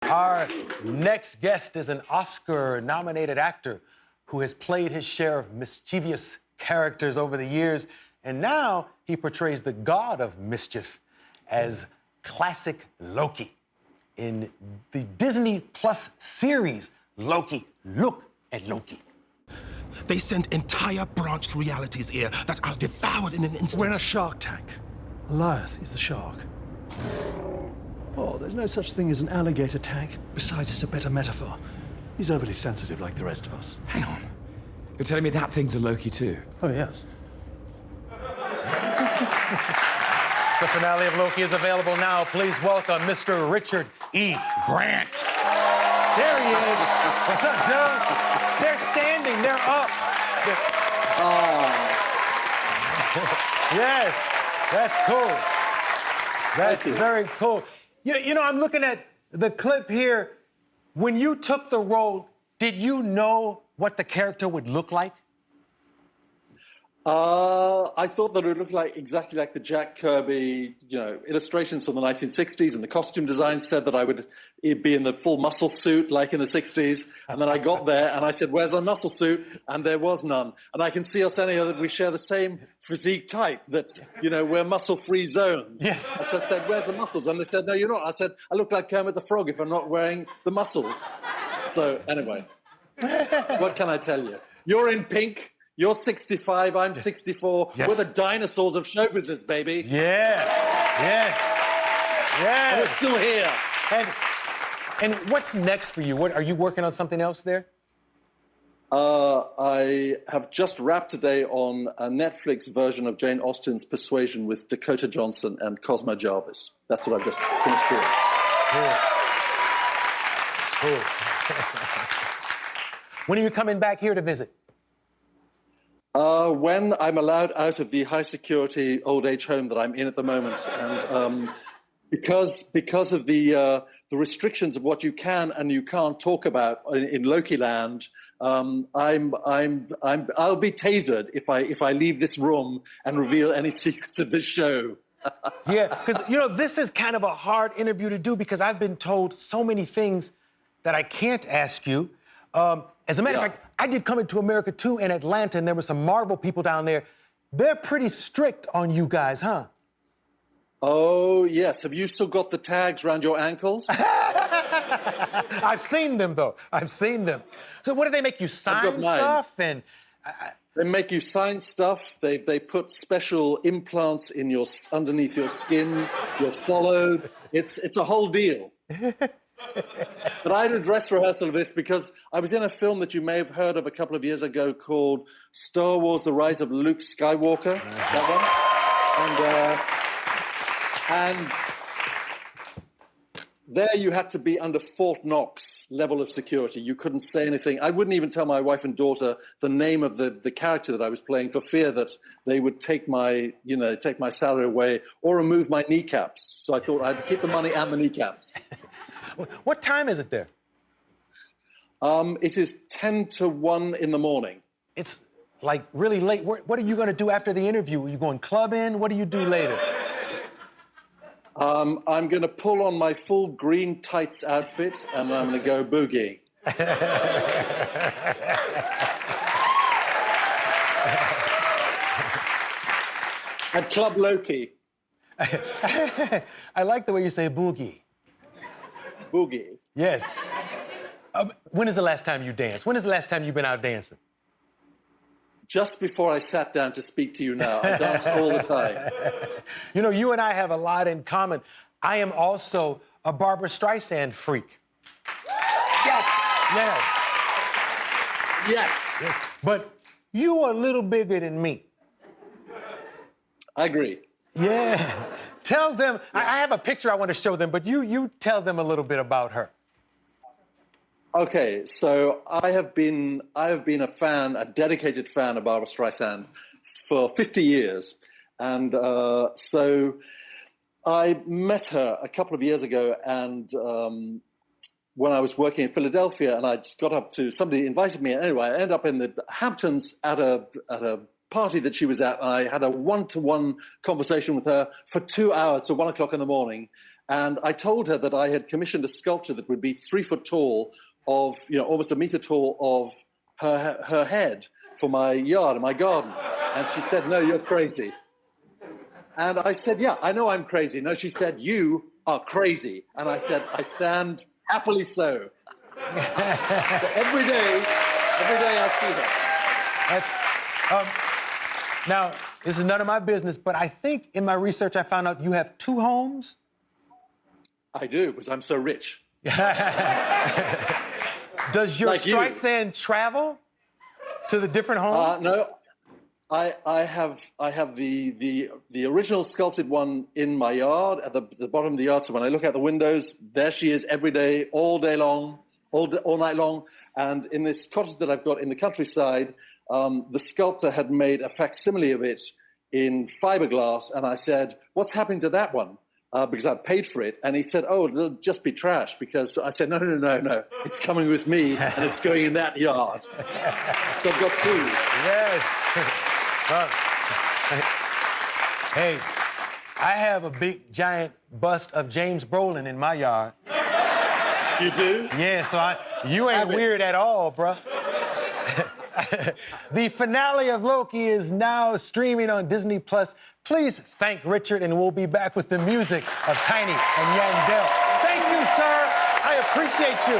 Our next guest is an Oscar-nominated actor who has played his share of mischievous characters over the years, and now he portrays the god of mischief as classic Loki in the Disney Plus series Loki. Look at Loki. They send entire branched realities here that are devoured in an instant. We're in a shark tank. Goliath is the shark. Oh, there's no such thing as an alligator tank. Besides, it's a better metaphor. He's overly sensitive like the rest of us. Hang on. You're telling me that thing's a Loki too? Oh, yes. The finale of Loki is available now. Please welcome Mr. Richard E. Grant. There he is. What's up, Joe? They're standing. They're up. Yes, that's cool. That's very cool. You know, I'm looking at the clip here. When you took the role, did you know what the character would look like? I thought that it would look like exactly like the Jack Kirby, illustrations from the 1960s, and the costume design said that I would be in the full muscle suit like in the 60s. And then I got there and I said, "Where's our muscle suit?" And there was none. And I can see Arsenio that we share the same physique type, that, we're muscle-free zones. Yes. I said, "Where's the muscles?" And they said, "No, you're not." I said, "I look like Kermit the Frog if I'm not wearing the muscles." So anyway, what can I tell you? You're in pink. You're 65, I'm 64. Yes. We're the dinosaurs of show business, baby. Yeah. Yes. Yes. And we're still here. And what's next for you? Are you working on something else there? I have just wrapped today on a Netflix version of Jane Austen's Persuasion with Dakota Johnson and Cosmo Jarvis. That's what I've just finished doing. Cool. When are you coming back here to visit? When I'm allowed out of the high-security old age home that I'm in at the moment, and because of the restrictions of what you can and you can't talk about in Loki land, I'll be tasered if I leave this room and reveal any secrets of this show. Yeah, because this is kind of a hard interview to do because I've been told so many things that I can't ask you. As a matter of fact, I did Coming to America 2 in Atlanta, and there were some Marvel people down there. They're pretty strict on you guys, huh? Oh, yes. Have you still got the tags around your ankles? I've seen them, though. I've seen them. So what do they make you sign stuff? And They make you sign stuff. They put special implants in underneath your skin. You're followed. It's a whole deal. But I had a dress rehearsal of this because I was in a film that you may have heard of a couple of years ago called Star Wars: The Rise of Luke Skywalker. That one. And there you had to be under Fort Knox level of security. You couldn't say anything. I wouldn't even tell my wife and daughter the name of the character that I was playing for fear that they would take my salary away or remove my kneecaps. So I thought I'd keep the money and the kneecaps. What time is it there? It is 10 to 1 in the morning. It's like really late. What are you going to do after the interview? Are you going clubbing? What do you do later? I'm going to pull on my full green tights outfit and I'm going to go boogie. At Club Loki. I like the way you say boogie. Boogie. Yes. When is the last time you danced? When is the last time you've been out dancing? Just before I sat down to speak to you now. I dance all the time. You and I have a lot in common. I am also a Barbra Streisand freak. Yes. Yeah. Yes. But you are a little bigger than me. I agree. Yeah. Tell them, I have a picture I want to show them, but you tell them a little bit about her. Okay, so I have been a fan, a dedicated fan of Barbra Streisand for 50 years. And so I met her a couple of years ago, and when I was working in Philadelphia, and I just got up to, somebody invited me. Anyway, I ended up in the Hamptons at a party that she was at, and I had a one-to-one conversation with her for 2 hours till 1 o'clock in the morning. And I told her that I had commissioned a sculpture that would be 3 foot tall of, almost a meter tall of her head for my yard and my garden. And she said, "No, you're crazy." And I said, "Yeah, I know I'm crazy." No, she said, "You are crazy." And I said, "I stand happily so." So every day I see her. Now, this is none of my business, but I think in my research I found out you have 2 homes. I do, because I'm so rich. Does your Like you. Streisand travel to the different homes? No, I have the original sculpted one in my yard at the bottom of the yard. So when I look out the windows, there she is every day, all day long, all night long. And in this cottage that I've got in the countryside, the sculptor had made a facsimile of it in fiberglass. And I said, "What's happening to that one?" Because I paid for it. And he said, "Oh, it'll just be trash." Because I said, no. It's coming with me and it's going in that yard. So I've got 2. Yes. Hey, I have a big, giant bust of James Brolin in my yard. You do? Yeah, so you ain't weird at all, bruh. The finale of Loki is now streaming on Disney+. Please thank Richard, and we'll be back with the music of Tiny and Yandel. Thank you, sir. I appreciate you.